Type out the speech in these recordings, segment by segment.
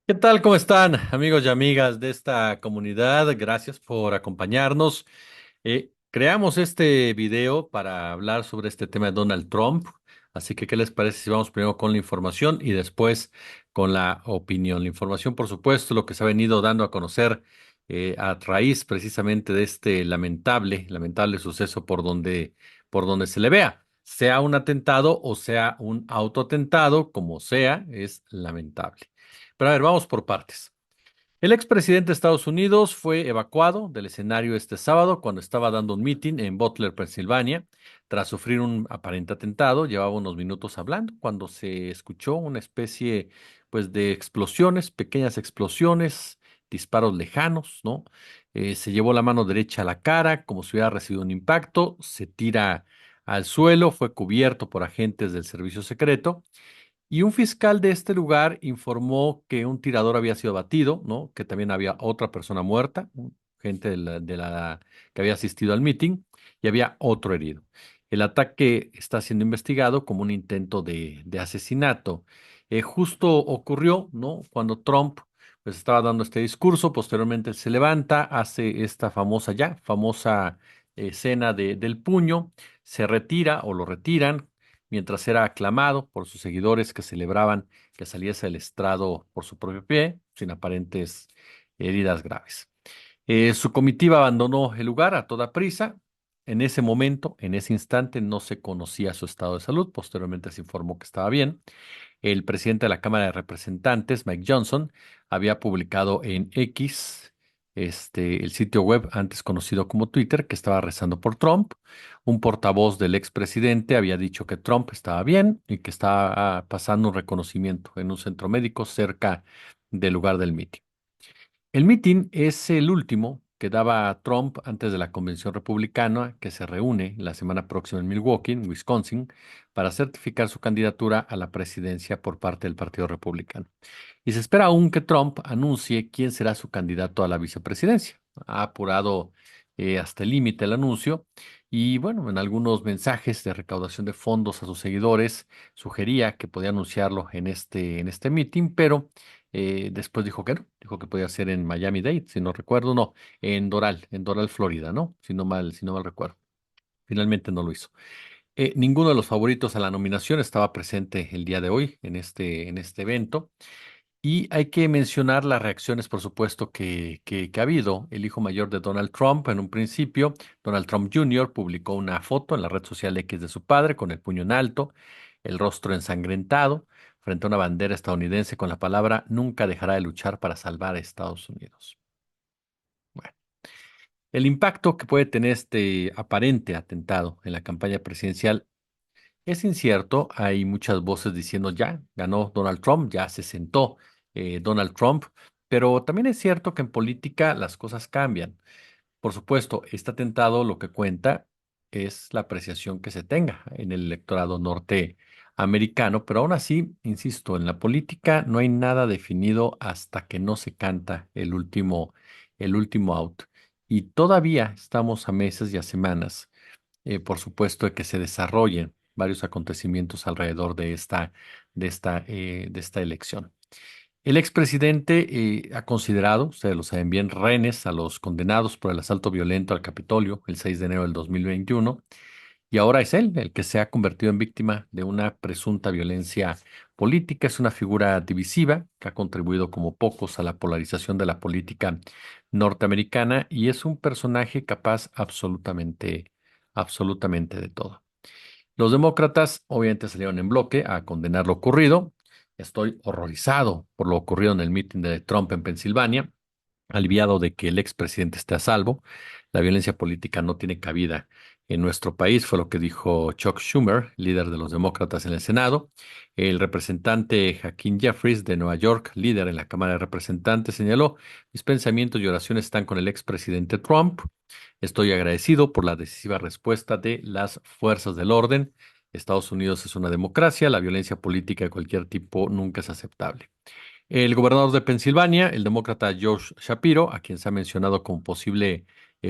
¿Qué tal? ¿Cómo están, amigos y amigas de esta comunidad? Gracias por acompañarnos. Creamos este video para hablar sobre este tema de Donald Trump. Así que, ¿qué les parece si vamos primero con la información y después con la opinión? La información, por supuesto, lo que se ha venido dando a conocer a raíz precisamente de este lamentable suceso por donde se le vea. Sea un atentado o sea un autoatentado, como sea, es lamentable. Pero a ver, vamos por partes. El expresidente de Estados Unidos fue evacuado del escenario este sábado cuando estaba dando un meeting en Butler, Pensilvania, tras sufrir un aparente atentado. Llevaba unos minutos hablando cuando se escuchó una especie, pues, de explosiones, pequeñas explosiones, disparos lejanos, ¿no? Se llevó la mano derecha a la cara como si hubiera recibido un impacto, se tira al suelo, fue cubierto por agentes del servicio secreto. Y un fiscal de este lugar informó que un tirador había sido abatido, ¿no? Que también había otra persona muerta, gente que había asistido al meeting, y había otro herido. El ataque está siendo investigado como un intento de asesinato. Justo ocurrió, ¿no? Cuando Trump pues, estaba dando este discurso, posteriormente él se levanta, hace esta famosa escena del puño, se retira o lo retiran mientras era aclamado por sus seguidores que celebraban que saliese del estrado por su propio pie, sin aparentes heridas graves. Su comitiva abandonó el lugar a toda prisa. En ese momento, en ese instante, no se conocía su estado de salud. Posteriormente se informó que estaba bien. El presidente de la Cámara de Representantes, Mike Johnson, había publicado en X, el sitio web antes conocido como Twitter, que estaba rezando por Trump. Un portavoz del expresidente había dicho que Trump estaba bien y que estaba pasando un reconocimiento en un centro médico cerca del lugar del mitin. El mitin es el último que daba Trump antes de la convención republicana que se reúne la semana próxima en Milwaukee, en Wisconsin, para certificar su candidatura a la presidencia por parte del Partido Republicano. Y se espera aún que Trump anuncie quién será su candidato a la vicepresidencia. Ha apurado hasta el límite el anuncio y bueno, en algunos mensajes de recaudación de fondos a sus seguidores sugería que podía anunciarlo en este meeting, pero después dijo que no, dijo que podía ser en Miami-Dade, si no recuerdo, no, en Doral, Florida, ¿no? Si no mal recuerdo. Finalmente no lo hizo. Ninguno de los favoritos a la nominación estaba presente el día de hoy en este evento. Y hay que mencionar las reacciones, por supuesto, que ha habido. El hijo mayor de Donald Trump, en un principio, Donald Trump Jr., publicó una foto en la red social X de su padre con el puño en alto, el rostro ensangrentado, frente a una bandera estadounidense con la palabra Nunca dejará de luchar para salvar a Estados Unidos. Bueno, el impacto que puede tener este aparente atentado en la campaña presidencial es incierto, hay muchas voces diciendo ya, ganó Donald Trump, ya se sentó Donald Trump, pero también es cierto que en política las cosas cambian. Por supuesto, este atentado lo que cuenta es la apreciación que se tenga en el electorado norteamericano, pero aún así, insisto, en la política no hay nada definido hasta que no se canta el último out. Y todavía estamos a meses y a semanas por supuesto, de que se desarrollen varios acontecimientos alrededor de esta elección. El expresidente ha considerado, ustedes lo saben bien, rehenes a los condenados por el asalto violento al Capitolio el 6 de enero del 2021, y ahora es él el que se ha convertido en víctima de una presunta violencia política. Es una figura divisiva que ha contribuido como pocos a la polarización de la política norteamericana y es un personaje capaz absolutamente de todo. Los demócratas obviamente salieron en bloque a condenar lo ocurrido. Estoy horrorizado por lo ocurrido en el mitin de Trump en Pensilvania, aliviado de que el expresidente esté a salvo. La violencia política no tiene cabida en nuestro país, fue lo que dijo Chuck Schumer, líder de los demócratas en el Senado. El representante Hakeem Jeffries de Nueva York, líder en la Cámara de Representantes, señaló: mis pensamientos y oraciones están con el expresidente Trump. Estoy agradecido por la decisiva respuesta de las fuerzas del orden. Estados Unidos es una democracia, la violencia política de cualquier tipo nunca es aceptable. El gobernador de Pensilvania, el demócrata Josh Shapiro, a quien se ha mencionado como posible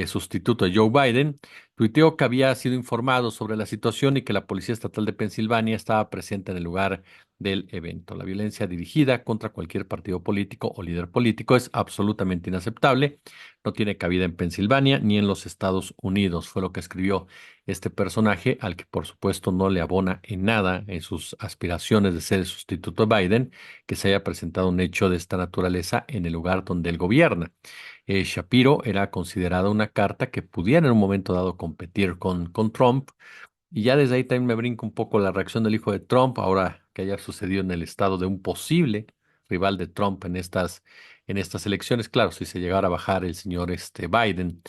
sustituto de Joe Biden, Tuiteó que había sido informado sobre la situación y que la Policía Estatal de Pensilvania estaba presente en el lugar del evento. La violencia dirigida contra cualquier partido político o líder político es absolutamente inaceptable. No tiene cabida en Pensilvania ni en los Estados Unidos, fue lo que escribió este personaje, al que por supuesto no le abona en nada en sus aspiraciones de ser el sustituto de Biden, que se haya presentado un hecho de esta naturaleza en el lugar donde él gobierna. Shapiro era considerada una carta que pudiera en un momento dado competir con Trump, y ya desde ahí también me brinca un poco la reacción del hijo de Trump, ahora que haya sucedido en el estado de un posible rival de Trump en estas elecciones. Claro, si se llegara a bajar el señor Biden.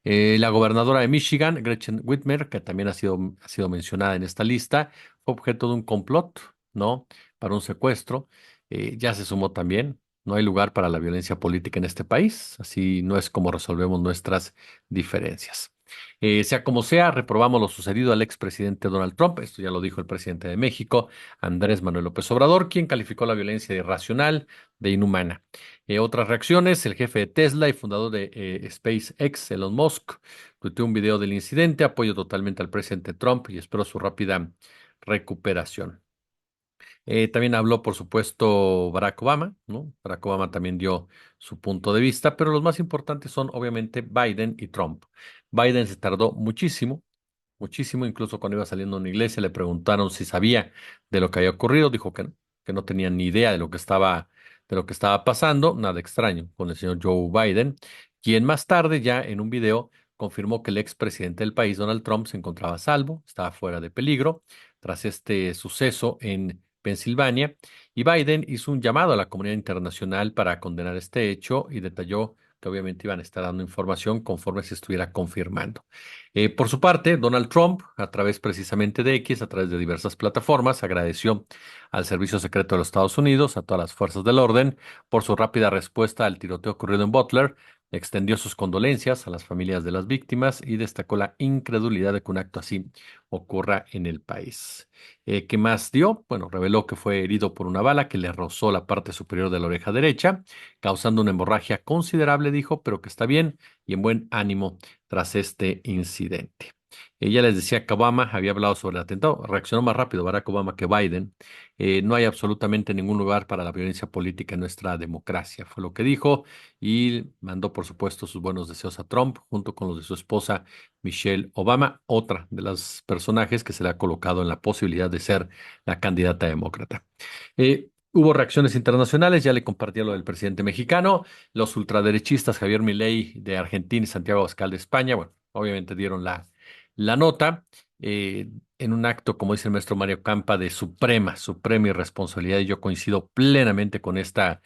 La gobernadora de Michigan, Gretchen Whitmer, que también ha sido mencionada en esta lista, fue objeto de un complot, ¿no? Para un secuestro. Ya se sumó también. No hay lugar para la violencia política en este país. Así no es como resolvemos nuestras diferencias. Sea como sea, reprobamos lo sucedido al expresidente Donald Trump. Esto ya lo dijo el presidente de México, Andrés Manuel López Obrador, quien calificó la violencia de irracional, de inhumana. Otras reacciones: el jefe de Tesla y fundador de SpaceX, Elon Musk, tuiteó un video del incidente, apoyo totalmente al presidente Trump y espero su rápida recuperación. También habló, por supuesto, Barack Obama, ¿no? Barack Obama también dio su punto de vista, pero los más importantes son obviamente Biden y Trump. Biden se tardó muchísimo, muchísimo, incluso cuando iba saliendo de una iglesia le preguntaron si sabía de lo que había ocurrido, dijo que no tenía ni idea de lo que estaba pasando, nada extraño con el señor Joe Biden, quien más tarde ya en un video confirmó que el expresidente del país, Donald Trump, se encontraba a salvo, estaba fuera de peligro tras este suceso en Pensilvania, y Biden hizo un llamado a la comunidad internacional para condenar este hecho y detalló que obviamente iban a estar dando información conforme se estuviera confirmando. Por su parte, Donald Trump, a través precisamente de X, a través de diversas plataformas, agradeció al Servicio Secreto de los Estados Unidos, a todas las fuerzas del orden, por su rápida respuesta al tiroteo ocurrido en Butler, extendió sus condolencias a las familias de las víctimas y destacó la incredulidad de que un acto así ocurra en el país. ¿Qué más dio? Bueno, reveló que fue herido por una bala que le rozó la parte superior de la oreja derecha, causando una hemorragia considerable, dijo, pero que está bien y en buen ánimo tras este incidente. Ella les decía que Obama había hablado sobre el atentado. Reaccionó más rápido Barack Obama que Biden. No hay absolutamente ningún lugar para la violencia política en nuestra democracia, fue lo que dijo, y mandó, por supuesto, sus buenos deseos a Trump, junto con los de su esposa Michelle Obama, otra de los personajes que se le ha colocado en la posibilidad de ser la candidata demócrata. Hubo reacciones internacionales, ya le compartí lo del presidente mexicano. Los ultraderechistas Javier Milei de Argentina y Santiago Abascal de España, bueno, obviamente dieron la nota en un acto, como dice el maestro Mario Campa, de suprema irresponsabilidad, y yo coincido plenamente con esta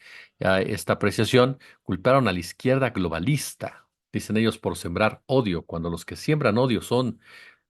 apreciación. Culparon a la izquierda globalista, dicen ellos, por sembrar odio, cuando los que siembran odio son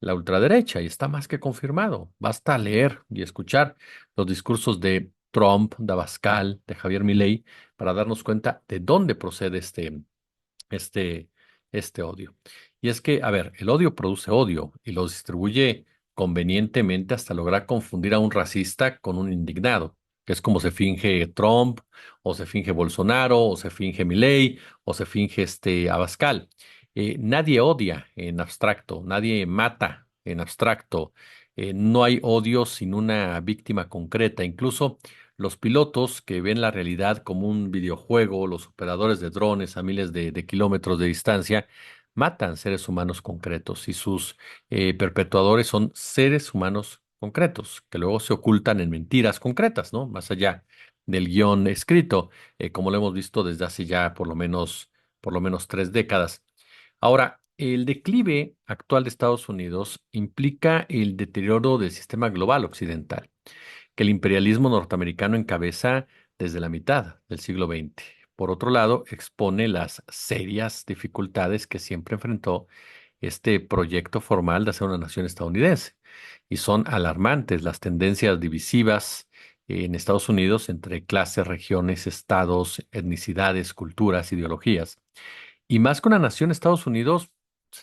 la ultraderecha, y está más que confirmado. Basta leer y escuchar los discursos de Trump, de Abascal, de Javier Milei, para darnos cuenta de dónde procede este, este odio. Y es que, a ver, el odio produce odio y lo distribuye convenientemente hasta lograr confundir a un racista con un indignado, que es como se finge Trump, o se finge Bolsonaro, o se finge Milei, o se finge Abascal. Nadie odia en abstracto, nadie mata en abstracto. No hay odio sin una víctima concreta. Incluso los pilotos que ven la realidad como un videojuego, los operadores de drones a miles de kilómetros de distancia, matan seres humanos concretos, y sus perpetuadores son seres humanos concretos, que luego se ocultan en mentiras concretas, ¿no? Más allá del guión escrito, como lo hemos visto desde hace ya por lo menos 3 décadas. Ahora, el declive actual de Estados Unidos implica el deterioro del sistema global occidental, que el imperialismo norteamericano encabeza desde la mitad del siglo XX. Por otro lado, expone las serias dificultades que siempre enfrentó este proyecto formal de hacer una nación estadounidense. Y son alarmantes las tendencias divisivas en Estados Unidos entre clases, regiones, estados, etnicidades, culturas, ideologías. Y más que una nación, Estados Unidos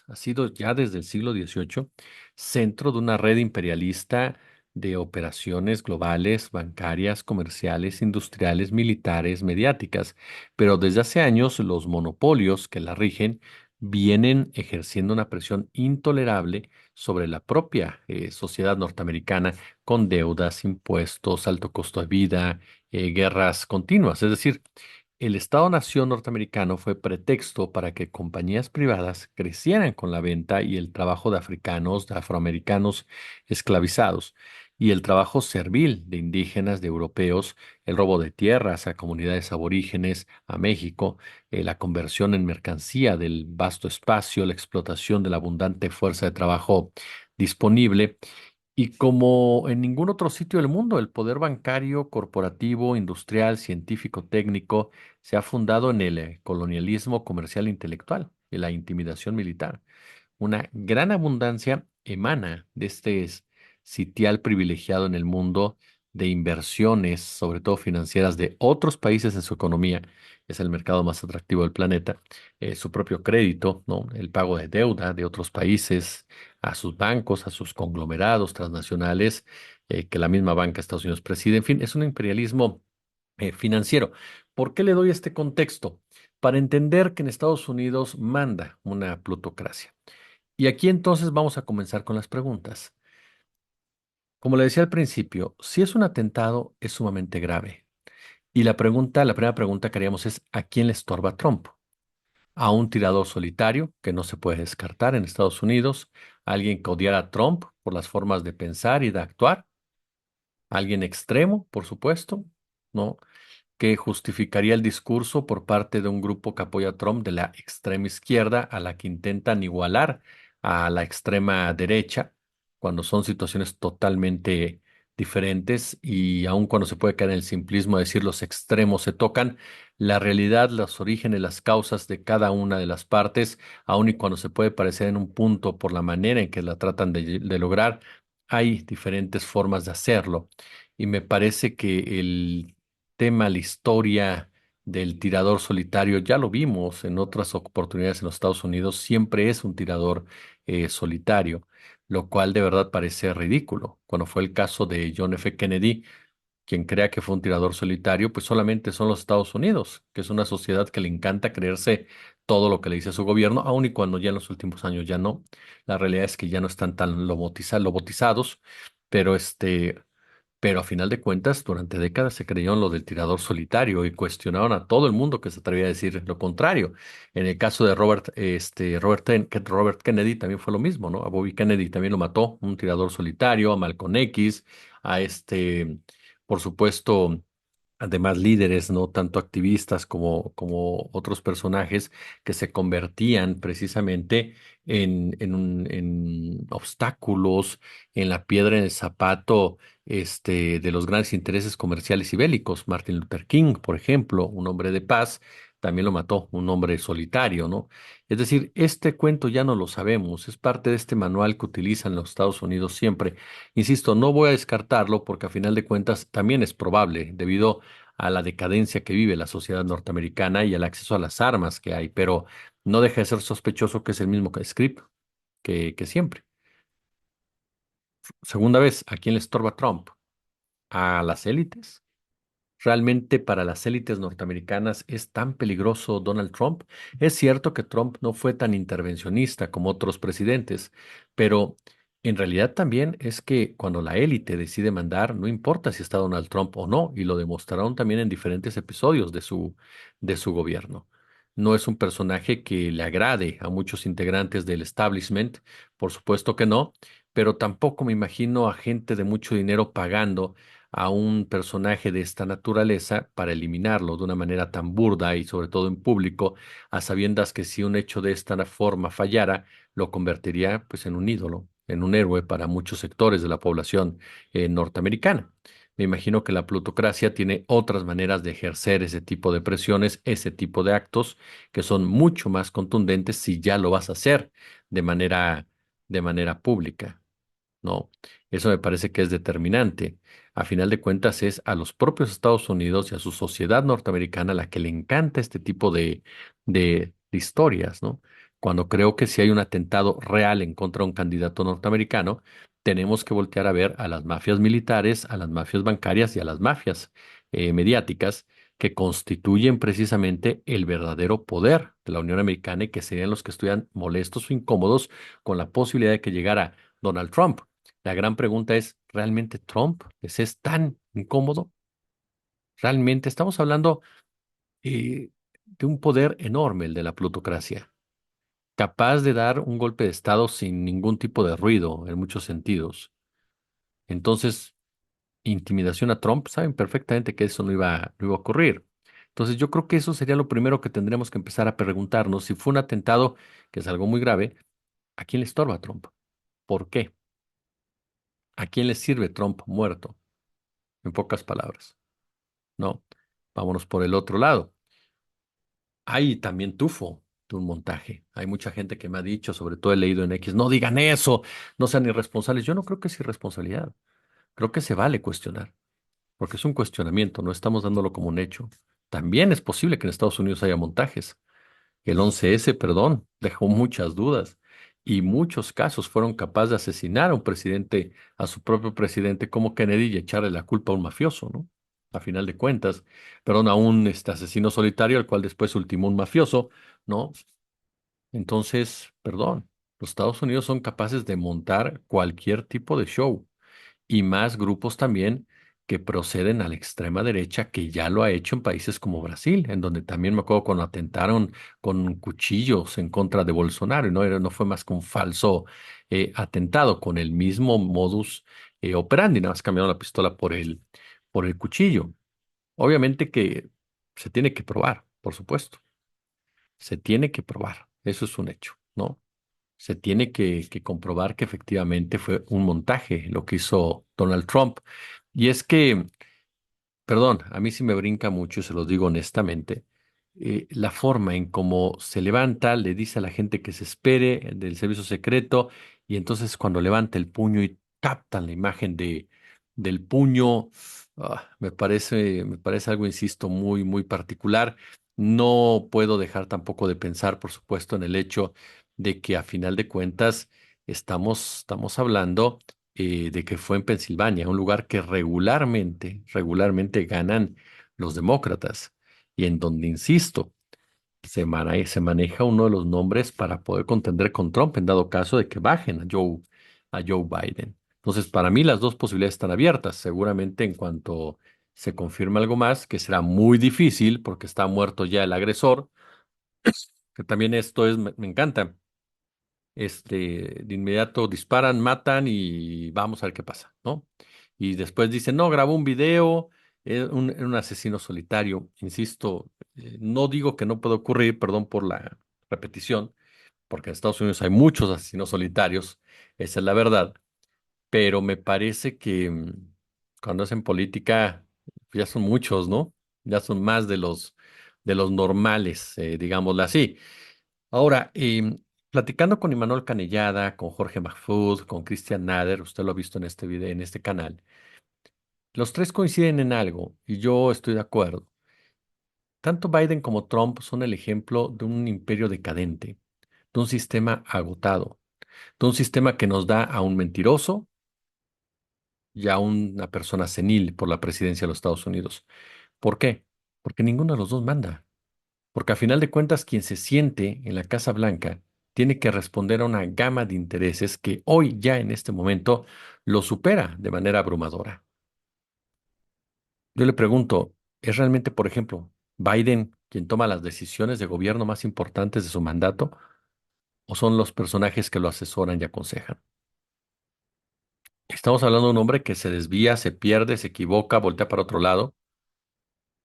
ha sido ya desde el siglo XVIII centro de una red imperialista de operaciones globales, bancarias, comerciales, industriales, militares, mediáticas. Pero desde hace años los monopolios que la rigen vienen ejerciendo una presión intolerable sobre la propia sociedad norteamericana con deudas, impuestos, alto costo de vida, guerras continuas. Es decir, el Estado-nación norteamericano fue pretexto para que compañías privadas crecieran con la venta y el trabajo de africanos, de afroamericanos esclavizados y el trabajo servil de indígenas, de europeos, el robo de tierras a comunidades aborígenes, a México, la conversión en mercancía del vasto espacio, la explotación de la abundante fuerza de trabajo disponible. Y como en ningún otro sitio del mundo, el poder bancario, corporativo, industrial, científico, técnico se ha fundado en el colonialismo comercial e intelectual y la intimidación militar. Una gran abundancia emana de este sitial privilegiado en el mundo de inversiones, sobre todo financieras, de otros países en su economía. Es el mercado más atractivo del planeta. Su propio crédito, ¿no? El pago de deuda de otros países a sus bancos, a sus conglomerados transnacionales, que la misma banca de Estados Unidos preside. En fin, es un imperialismo financiero. ¿Por qué le doy este contexto? Para entender que en Estados Unidos manda una plutocracia. Y aquí entonces vamos a comenzar con las preguntas. Como le decía al principio, si es un atentado, es sumamente grave. Y la primera pregunta que haríamos es, ¿a quién le estorba Trump? ¿A un tirador solitario que no se puede descartar en Estados Unidos? ¿A alguien que odiara a Trump por las formas de pensar y de actuar? ¿A alguien extremo, por supuesto? ¿No? Que justificaría el discurso por parte de un grupo que apoya a Trump de la extrema izquierda a la que intentan igualar a la extrema derecha, cuando son situaciones totalmente diferentes y aun cuando se puede caer en el simplismo de decir los extremos se tocan, la realidad, los orígenes, las causas de cada una de las partes, aun y cuando se puede parecer en un punto por la manera en que la tratan de lograr, hay diferentes formas de hacerlo. Y me parece que el tema, la historia del tirador solitario, ya lo vimos en otras oportunidades en los Estados Unidos, siempre es un tirador solitario, lo cual de verdad parece ridículo. Cuando fue el caso de John F. Kennedy, quien crea que fue un tirador solitario, pues solamente son los Estados Unidos, que es una sociedad que le encanta creerse todo lo que le dice su gobierno, aun y cuando ya en los últimos años ya no. La realidad es que ya no están tan lobotizados, pero pero a final de cuentas, durante décadas se creyó en lo del tirador solitario y cuestionaron a todo el mundo que se atrevía a decir lo contrario. En el caso de Robert Kennedy también fue lo mismo, ¿no? A Bobby Kennedy también lo mató, un tirador solitario, a Malcolm X, a por supuesto, además líderes, ¿no? Tanto activistas como otros personajes que se convertían precisamente en obstáculos, en la piedra en el zapato, de los grandes intereses comerciales y bélicos. Martin Luther King, por ejemplo, un hombre de paz, también lo mató, un hombre solitario, ¿no? Es decir, este cuento ya no lo sabemos, es parte de este manual que utilizan los Estados Unidos siempre. Insisto, no voy a descartarlo porque a final de cuentas también es probable, debido a la decadencia que vive la sociedad norteamericana y al acceso a las armas que hay, pero no deja de ser sospechoso que es el mismo script que siempre. Segunda vez, ¿a quién le estorba Trump? ¿A las élites? ¿Realmente para las élites norteamericanas es tan peligroso Donald Trump? Es cierto que Trump no fue tan intervencionista como otros presidentes, pero en realidad también es que cuando la élite decide mandar, no importa si está Donald Trump o no, y lo demostraron también en diferentes episodios de su gobierno. No es un personaje que le agrade a muchos integrantes del establishment, por supuesto que no, pero tampoco me imagino a gente de mucho dinero pagando a un personaje de esta naturaleza para eliminarlo de una manera tan burda y sobre todo en público, a sabiendas que si un hecho de esta forma fallara, lo convertiría pues en un ídolo, en un héroe para muchos sectores de la población norteamericana. Me imagino que la plutocracia tiene otras maneras de ejercer ese tipo de presiones, ese tipo de actos que son mucho más contundentes si ya lo vas a hacer de de manera pública. ¿No? Eso me parece que es determinante. A final de cuentas es a los propios Estados Unidos y a su sociedad norteamericana la que le encanta este tipo de historias, ¿no? Cuando creo que si hay un atentado real en contra de un candidato norteamericano, tenemos que voltear a ver a las mafias militares, a las mafias bancarias y a las mafias mediáticas que constituyen precisamente el verdadero poder de la Unión Americana y que serían los que estuvieran molestos o incómodos con la posibilidad de que llegara Donald Trump. La gran pregunta es, ¿realmente Trump les es tan incómodo? Realmente estamos hablando eh, de un poder enorme, el de la plutocracia, capaz de dar un golpe de Estado sin ningún tipo de ruido en muchos sentidos. Entonces, intimidación a Trump, saben perfectamente que eso no iba a ocurrir. Entonces, yo creo que eso sería lo primero que tendríamos que empezar a preguntarnos. Si fue un atentado, que es algo muy grave, ¿a quién le estorba Trump? ¿Por qué? ¿A quién le sirve Trump muerto? En pocas palabras, ¿no? Vámonos por el otro lado. Hay también tufo de un montaje. Hay mucha gente que me ha dicho, sobre todo he leído en X, no digan eso, no sean irresponsables. Yo no creo que es irresponsabilidad. Creo que se vale cuestionar, porque es un cuestionamiento, no estamos dándolo como un hecho. También es posible que en Estados Unidos haya montajes. El 11S, perdón, dejó muchas dudas y muchos casos fueron capaces de asesinar a un presidente, a su propio presidente como Kennedy y echarle la culpa a un mafioso, ¿no? A final de cuentas, perdón, a un asesino solitario al cual después ultimó un mafioso, ¿no? Entonces, perdón, los Estados Unidos son capaces de montar cualquier tipo de show y más grupos también que proceden a la extrema derecha, que ya lo ha hecho en países como Brasil, en donde también me acuerdo cuando atentaron con cuchillos en contra de Bolsonaro, y no fue más que un falso atentado con el mismo modus operandi, nada más cambiaron la pistola por el cuchillo. Obviamente que se tiene que probar, por supuesto, se tiene que probar, eso es un hecho, ¿no? Se tiene que comprobar que efectivamente fue un montaje lo que hizo Donald Trump. Y es que, perdón, a mí sí me brinca mucho, y se lo digo honestamente, la forma en cómo se levanta, le dice a la gente que se espere del servicio secreto, y entonces cuando levanta el puño y captan la imagen del puño, me parece algo, insisto, muy, muy particular. No puedo dejar tampoco de pensar, por supuesto, en el hecho de que a final de cuentas estamos hablando de que fue en Pensilvania, un lugar que regularmente ganan los demócratas y en donde, insisto, se maneja uno de los nombres para poder contender con Trump en dado caso de que bajen a Joe Biden. Entonces, para mí las dos posibilidades están abiertas. Seguramente en cuanto se confirme algo más, que será muy difícil porque está muerto ya el agresor, que también esto es, me encanta de inmediato disparan, matan y vamos a ver qué pasa, ¿no? Y después dicen, no, grabó un video, era un asesino solitario. Insisto, no digo que no pueda ocurrir, perdón por la repetición, porque en Estados Unidos hay muchos asesinos solitarios, esa es la verdad, pero me parece que cuando hacen política ya son muchos, ¿no? Ya son más de los normales, digámoslo así. Ahora, platicando con Imanol Canellada, con Jorge Mahfoud, con Christian Nader, usted lo ha visto en este video, en este canal, los tres coinciden en algo y yo estoy de acuerdo. Tanto Biden como Trump son el ejemplo de un imperio decadente, de un sistema agotado, de un sistema que nos da a un mentiroso y a una persona senil por la presidencia de los Estados Unidos. ¿Por qué? Porque ninguno de los dos manda. Porque a final de cuentas, quien se siente en la Casa Blanca tiene que responder a una gama de intereses que hoy ya en este momento lo supera de manera abrumadora. Yo le pregunto, ¿es realmente, por ejemplo, Biden quien toma las decisiones de gobierno más importantes de su mandato o son los personajes que lo asesoran y aconsejan? Estamos hablando de un hombre que se desvía, se pierde, se equivoca, voltea para otro lado.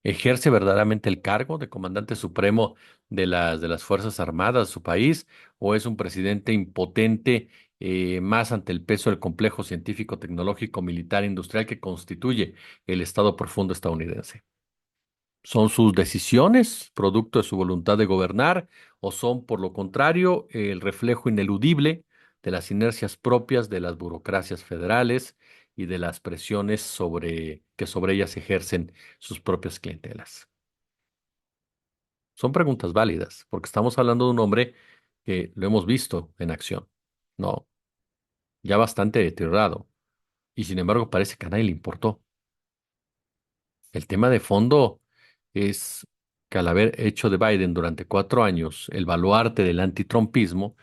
¿Ejerce verdaderamente el cargo de comandante supremo de las Fuerzas Armadas de su país o es un presidente impotente más ante el peso del complejo científico, tecnológico, militar, industrial que constituye el Estado profundo estadounidense? ¿Son sus decisiones producto de su voluntad de gobernar o son, por lo contrario, el reflejo ineludible de las inercias propias de las burocracias federales y de las presiones que sobre ellas ejercen sus propias clientelas? Son preguntas válidas, porque estamos hablando de un hombre que lo hemos visto en acción, ¿no? Ya bastante deteriorado, y sin embargo parece que a nadie le importó. El tema de fondo es que al haber hecho de Biden durante 4 años el baluarte del antitrumpismo,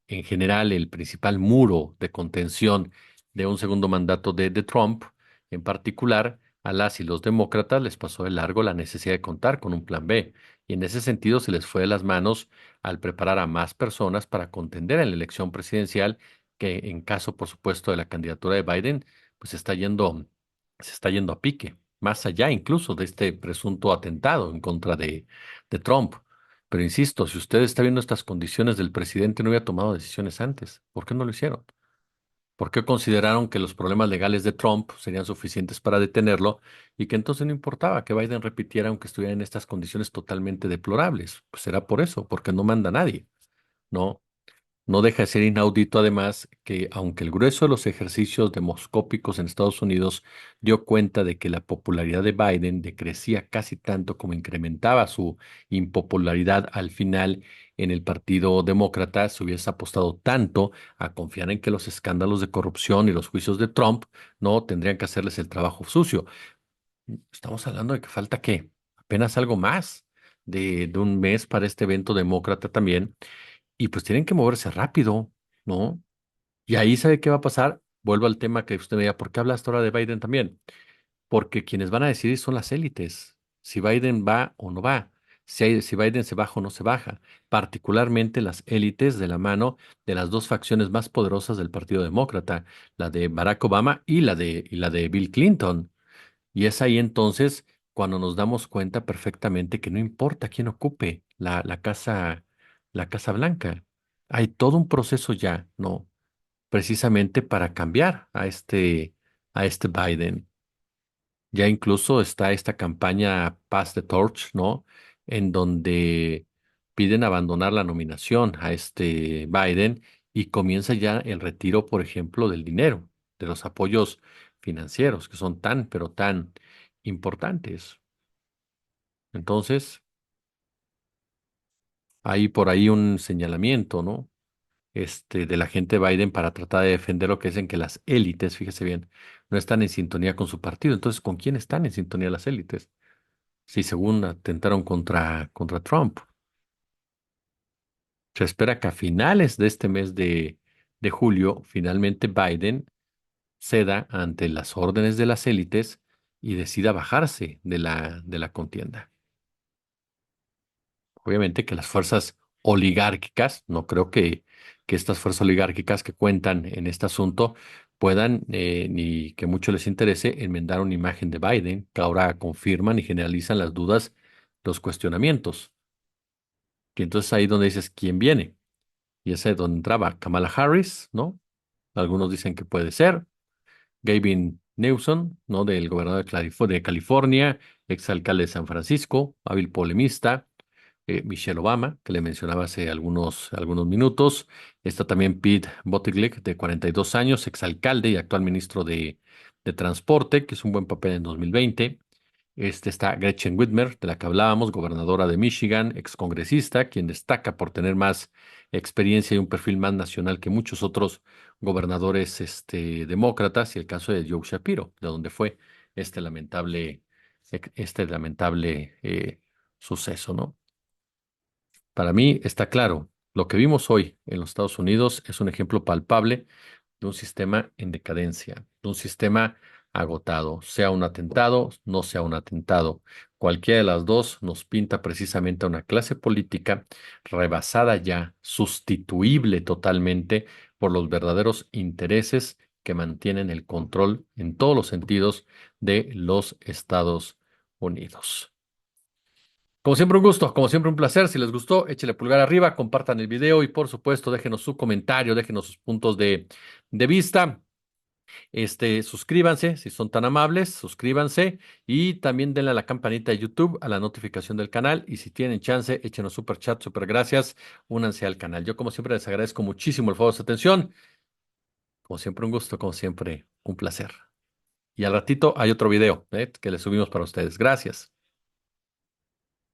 en general el principal muro de contención de un segundo mandato de Trump, en particular a las y los demócratas les pasó de largo la necesidad de contar con un plan B. Y en ese sentido se les fue de las manos al preparar a más personas para contender en la elección presidencial, que en caso, por supuesto, de la candidatura de Biden, pues se está yendo a pique, más allá incluso de este presunto atentado en contra de Trump. Pero insisto, si usted está viendo estas condiciones del presidente, no había tomado decisiones antes. ¿Por qué no lo hicieron? ¿Por qué consideraron que los problemas legales de Trump serían suficientes para detenerlo y que entonces no importaba que Biden repitiera aunque estuviera en estas condiciones totalmente deplorables? Pues será por eso, porque no manda nadie, ¿no? No deja de ser inaudito, además, que aunque el grueso de los ejercicios demoscópicos en Estados Unidos dio cuenta de que la popularidad de Biden decrecía casi tanto como incrementaba su impopularidad al final en el Partido Demócrata, se hubiese apostado tanto a confiar en que los escándalos de corrupción y los juicios de Trump no tendrían que hacerles el trabajo sucio. Estamos hablando de que falta, ¿qué? Apenas algo más de un mes para este evento demócrata también, y pues tienen que moverse rápido, ¿no? Y ahí sabe qué va a pasar. Vuelvo al tema que usted me diga, ¿por qué habla hasta ahora de Biden también? Porque quienes van a decidir son las élites, si Biden va o no va, si Biden se baja o no se baja, particularmente las élites de la mano de las dos facciones más poderosas del Partido Demócrata, la de Barack Obama y la de Bill Clinton. Y es ahí entonces cuando nos damos cuenta perfectamente que no importa quién ocupe la Casa Blanca. Hay todo un proceso ya, ¿no? Precisamente para cambiar a este Biden. Ya incluso está esta campaña Pass the Torch, ¿no? En donde piden abandonar la nominación a este Biden y comienza ya el retiro, por ejemplo, del dinero, de los apoyos financieros que son tan, pero tan importantes. Entonces, hay por ahí un señalamiento, ¿no? De la gente de Biden para tratar de defender lo que dicen que las élites, fíjese bien, no están en sintonía con su partido. Entonces, ¿con quién están en sintonía las élites? Si según atentaron contra Trump. Se espera que a finales de este mes de julio, finalmente Biden ceda ante las órdenes de las élites y decida bajarse de la contienda. Obviamente que las fuerzas oligárquicas, no creo que estas fuerzas oligárquicas que cuentan en este asunto puedan, ni que mucho les interese, enmendar una imagen de Biden, que ahora confirman y generalizan las dudas, los cuestionamientos. Y entonces ahí donde dices, ¿quién viene? Y ese es donde entraba Kamala Harris, ¿no? Algunos dicen que puede ser. Gavin Newsom, ¿no? Del gobernador de California, exalcalde de San Francisco, hábil polemista. Michelle Obama, que le mencionaba hace algunos minutos. Está también Pete Buttigieg, de 42 años, exalcalde y actual ministro de Transporte, que es un buen papel en 2020. Está Gretchen Whitmer, de la que hablábamos, gobernadora de Michigan, excongresista, quien destaca por tener más experiencia y un perfil más nacional que muchos otros gobernadores demócratas, y el caso de Joe Shapiro, de donde fue este lamentable, este lamentable suceso, ¿no? Para mí está claro, lo que vimos hoy en los Estados Unidos es un ejemplo palpable de un sistema en decadencia, de un sistema agotado, sea un atentado, no sea un atentado. Cualquiera de las dos nos pinta precisamente a una clase política rebasada ya, sustituible totalmente por los verdaderos intereses que mantienen el control en todos los sentidos de los Estados Unidos. Como siempre un gusto, como siempre un placer. Si les gustó, échale pulgar arriba, compartan el video y por supuesto déjenos su comentario, déjenos sus puntos de vista. Suscríbanse, si son tan amables, suscríbanse y también denle a la campanita de YouTube, a la notificación del canal y si tienen chance, échenos super chat, super gracias, únanse al canal. Yo como siempre les agradezco muchísimo el favor de su atención. Como siempre un gusto, como siempre un placer. Y al ratito hay otro video, que le subimos para ustedes. Gracias.